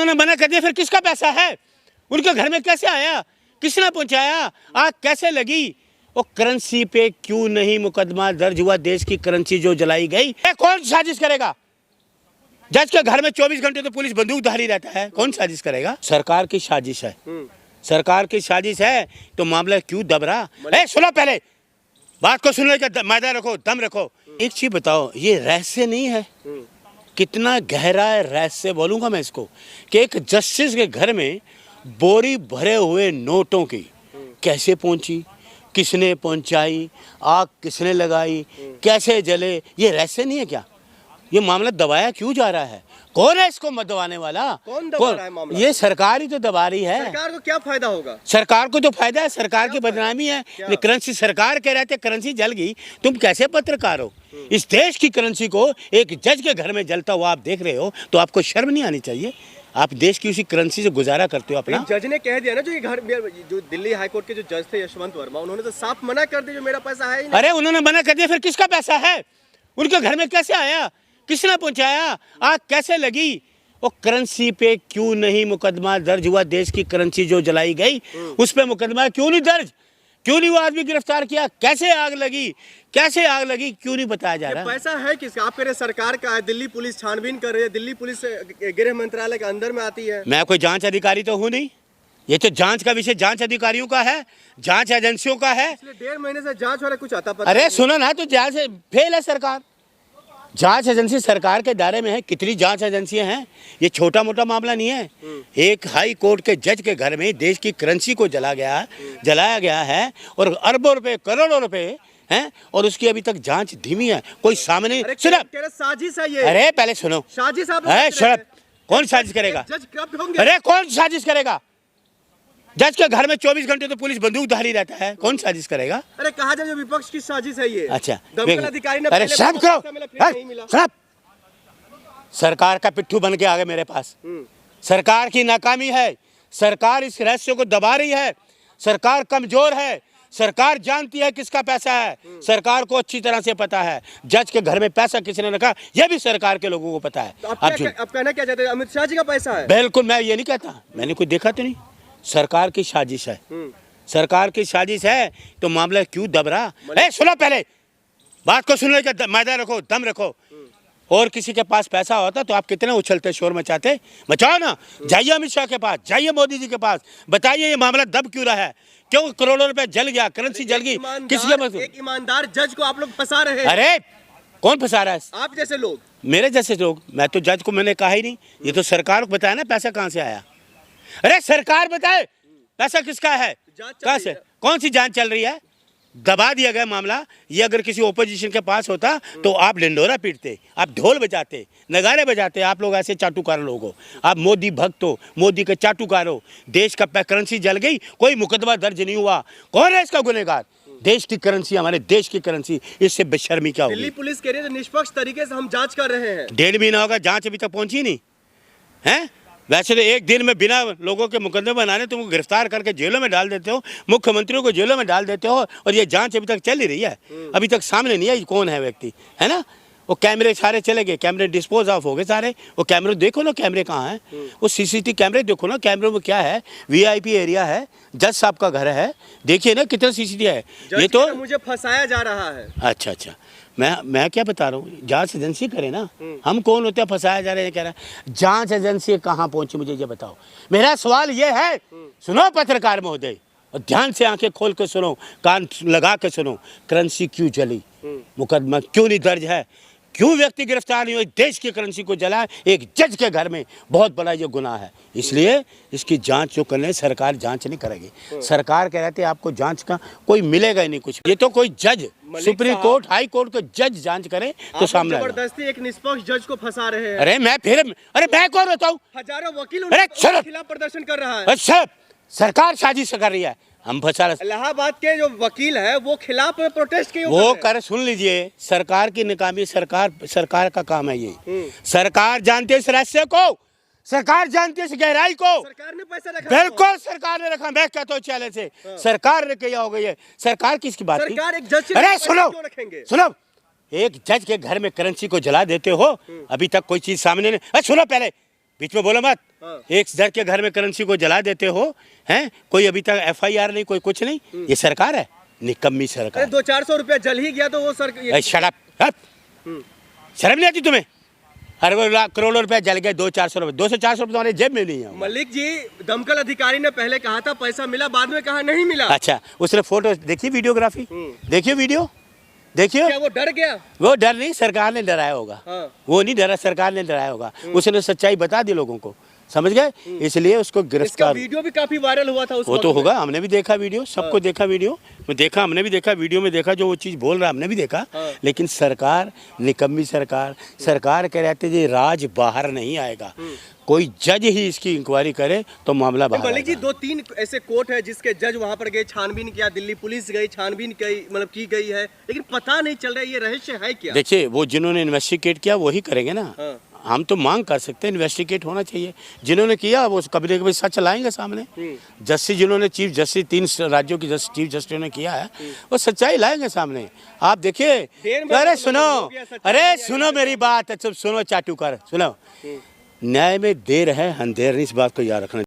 उन्होंने मना कर दिया, फिर किसका पैसा है? उनके घर में कैसे आया? किसने पहुंचाया? आग कैसे लगी? वो करेंसी पे क्यों नहीं मुकदमा दर्ज हुआ? देश की करेंसी जो जलाई गई, कौन साजिश करेगा? जज के घर में 24 घंटे तो पुलिस बंदूकधारी रहता है, कौन साजिश करेगा? सरकार की साजिश है, सरकार की साजिश है तो मामला क्यों दब रहा? सुनो, पहले बात को सुनने का मैदान रखो, दम रखो। एक चीज बताओ, ये रहस्य नहीं है? कितना गहरा है रहस्य, बोलूंगा मैं इसको, कि एक जस्टिस के घर में बोरी भरे हुए नोटों की कैसे पहुंची, किसने पहुंचाई, आग किसने लगाई, कैसे जले, ये रहस्य नहीं है क्या? ये मामला दबाया क्यों जा रहा है? कौन है इसको मत दबाने वाला? कौन दबा रहा है मामला? ये सरकार ही तो दबा रही है। सरकार को क्या फायदा होगा? सरकार को तो फायदा है, सरकार की बदनामी है। करेंसी सरकार कह रहे थे करेंसी जल गई, तुम कैसे पत्रकार हो? इस देश की करेंसी को एक जज के घर में जलता हुआ आप देख रहे हो तो आपको शर्म नहीं आनी चाहिए? आप देश की उसी करेंसी से गुजारा करते हो अपना। जज ने कह दिया ना, जो ये घर, जो दिल्ली हाईकोर्ट के जो जज थे यशवंत वर्मा, उन्होंने तो साफ मना कर दिया, जो मेरा पैसा है ही नहीं। अरे उन्होंने मना कर दिया, फिर किसका पैसा है? उनके घर में कैसे आया? किसने पहुंचाया? आग कैसे लगी? वो करेंसी पे क्यों नहीं मुकदमा दर्ज हुआ? देश की करेंसी जो जलाई गई उस पे मुकदमा क्यों नहीं दर्ज? क्यों नहीं वो आदमी गिरफ्तार किया? कैसे आग लगी? कैसे आग लगी क्यों नहीं बताया जा रहा? पैसा है किसका? आप कह रहे सरकार का है, दिल्ली पुलिस छानबीन कर रही है, दिल्ली पुलिस गृह मंत्रालय के अंदर में आती है। मैं कोई जांच अधिकारी तो हूँ नहीं, ये तो जांच का विषय जांच अधिकारियों का है, जांच एजेंसियों का है। 1.5 महीने से जांच हो रहा है, कुछ आता पता? अरे सुनो ना, तो जांच फेल है सरकार। जांच एजेंसी सरकार के दायरे में है। कितनी जांच एजेंसियां हैं? ये छोटा मोटा मामला नहीं है। एक हाई कोर्ट के जज के घर में देश की करेंसी को जलाया गया है और अरबों रुपए, करोड़ों रुपए हैं, और उसकी अभी तक जांच धीमी है। कोई सामने साजिश है ये। अरे पहले सुनो, साजिश कौन साजिश करेगा? जज कब होंगे? अरे कौन साजिश करेगा? जज के घर में 24 घंटे तो पुलिस बंदूकधारी रहता है, कौन साजिश करेगा? अरे कहा जाए जो विपक्ष की साजिश है ये। अच्छा, दमकल अधिकारी ने अरे सब करो, सरकार का पिट्ठू बन के आ गए मेरे पास। सरकार की नाकामी है, सरकार इस रहस्य को दबा रही है, सरकार कमजोर है, सरकार जानती है किसका पैसा है, सरकार को अच्छी तरह से पता है जज के घर में पैसा किसने रखा, यह भी सरकार के लोगों को पता है। आप कहना क्या चाहते हैं? अमित शाह जी का पैसा है? बिल्कुल, मैं ये नहीं कहता, मैंने कुछ देखा तो नहीं। सरकार की साजिश है, सरकार की साजिश है तो मामला क्यों दब रहा? सुनो, पहले बात को सुनने का मैदान रखो, दम रखो। और किसी के पास पैसा होता तो आप कितने उछलते, शोर मचाते? मचाओ ना, जाइए अमित शाह के पास, जाइए मोदी जी के पास, बताइए ये मामला दब क्यों रहा है? क्यों करोड़ों रुपए जल गया, करेंसी जल गई? किसके? एक ईमानदार जज को आप लोग फंसा रहे हैं। अरे कौन फंसा रहा है? आप जैसे लोग, मेरे जैसे लोग। मैं तो जज को मैंने कहा ही नहीं, ये तो सरकार को बताया ना पैसा कहाँ से आया। अरे सरकार बताए पैसा किसका है, कहाँ से, कौन सी जांच चल रही है? दबा दिया गया मामला। ये अगर किसी ओपोजिशन के पास होता तो आप ढिंढोरा पीटते, आप ढोल बजाते, नगाड़े बजाते। आप लोग ऐसे चाटुकार लोग हो, आप मोदी भक्त हो, मोदी के चाटुकार हो। देश का करेंसी जल गई, कोई मुकदमा दर्ज नहीं हुआ, कौन है इसका गुनहगार? देश की करेंसी, हमारे देश की करेंसी, इससे बेशर्मी क्या होगी? दिल्ली पुलिस कह रही है निष्पक्ष तरीके से हम जांच कर रहे हैं। 1.5 महीना होगा, जांच अभी तक पहुंची नहीं है। वैसे तो एक दिन में बिना लोगों के मुकदमे बनाने तुमको गिरफ्तार करके जेलों में डाल देते हो, मुख्यमंत्रियों को जेलों में डाल देते हो, और ये जांच अभी तक चल ही रही है। अभी तक सामने नहीं आई कौन है व्यक्ति, है ना? वो कैमरे सारे चले गए, कैमरे डिस्पोज ऑफ हो गए सारे। वो कैमरे देखो ना, कैमरे कहाँ हैं? वो सीसीटीवी कैमरे देखो ना, कैमरे में क्या है? वीआईपी एरिया है, जज साहब का घर है, देखिए ना कितना सीसीटीवी है। ये तो मुझे फंसाया जा रहा है। अच्छा अच्छा, मैं क्या बता रहा हूँ, जांच एजेंसी करे ना। हम कौन होते हैं फंसाया जा रहे हैं? कह रहा है जांच एजेंसी कहाँ पहुंची, मुझे ये बताओ। मेरा सवाल ये है, सुनो पत्रकार महोदय, और ध्यान से आंखें खोल के सुनो, कान लगा के सुनो। करेंसी क्यों जली? मुकदमा क्यों नहीं दर्ज है? क्यों व्यक्ति गिरफ्तार नहीं हुए? देश की करेंसी को जला एक जज के घर में, बहुत बड़ा ये गुनाह है। इसलिए इसकी जांच जो करने, सरकार जांच नहीं करेगी। सरकार कह रहे थे आपको जांच का कोई मिलेगा ही नहीं कुछ। ये तो कोई जज, सुप्रीम कोर्ट, हाई कोर्ट का जज जांच करे तो सामने जबरदस्ती एक निष्पक्ष जज को फंसा रहे हैं। अरे मैं कौन होता हूँ? हजारों वकील उनके खिलाफ प्रदर्शन कर रहा है। अच्छा, सरकार साजिश कर रही है, हम फंसा रहे। इलाहाबाद के जो वकील है वो खिलाफ प्रोटेस्ट किए, वो कर, सुन लीजिए, सरकार की नाकामी, सरकार का काम है ये। सरकार जानती है इस रहस्य को, सरकार जानती है इस गहराई को। सरकार ने पैसा रखा, बिल्कुल सरकार ने रखा। मैं कहता हूँ चैलेंज से, सरकार ने किया होगा ये। सरकार किसकी बात? सरकार एक जज। अरे सुनो, एक जज के घर में करेंसी को जला देते हो, अभी तक कोई चीज सामने नहीं। सुनो, पहले बीच में बोलो मत। हाँ। एक दर के घर में करेंसी को जला देते हो, हैं? कोई अभी तक FIR नहीं, कोई कुछ नहीं। ये सरकार है, निकम्मी अरे सरकार। 200-400 रुपया जल ही गया तो वो सर शट अप, शर्म नहीं आती तुम्हें? अरबों लाख करोड़ों रुपए जल गए, 200-400 रुपए, 200-400 रुपए तुम्हारे जेब में नहीं है। मलिक जी, दमकल अधिकारी ने पहले कहा था पैसा मिला, बाद में कहा नहीं मिला। अच्छा, उसने फोटो देखी, वीडियोग्राफी देखिए, वीडियो देखिए। क्या वो डर गया? वो डर नहीं, सरकार ने डराया होगा। हाँ। वो नहीं डरा, सरकार ने डराया होगा। उसने सच्चाई बता दी लोगों को, समझ गए? इसलिए उसको इसका गिरफ्तार। वीडियो भी काफी वायरल हुआ था उस वो वक्त तो में। होगा, हमने भी देखा वीडियो, सबको देखा वीडियो में, देखा हमने भी देखा वीडियो में, देखा जो वो चीज़ बोल रहा हमने भी देखा। हाँ। लेकिन सरकार, निकम्मी सरकार, सरकार कह रहे थे ये राज बाहर नहीं आएगा, कोई जज ही इसकी इंक्वायरी करे तो मामला बाहर मलिक जी, आएगा। 2-3 ऐसे कोर्ट है जिसके जज वहां पर गए, छानबीन किया, दिल्ली पुलिस गई, छानबीन की गई है, लेकिन पता नहीं चल रहा है ये रहस्य है क्या। देखिए, वो जिन्होंने इन्वेस्टिगेट किया वही करेंगे ना। हाँ। हम तो मांग कर सकते हैं, इन्वेस्टिगेट होना चाहिए। जिन्होंने किया वो कभी न कभी सच लाएंगे सामने। जस्टिस जिन्होंने, चीफ जस्टिस 3 राज्यों की चीफ जस्टिस ने किया है, वो सच्चाई लाएंगे सामने। आप देखिए, अरे सुनो, अरे सुनो मेरी बात, अच्छा सुनो चाटुकार, सुनो। न्याय में देर है, अंधेर नहीं, इस बात को याद रखना।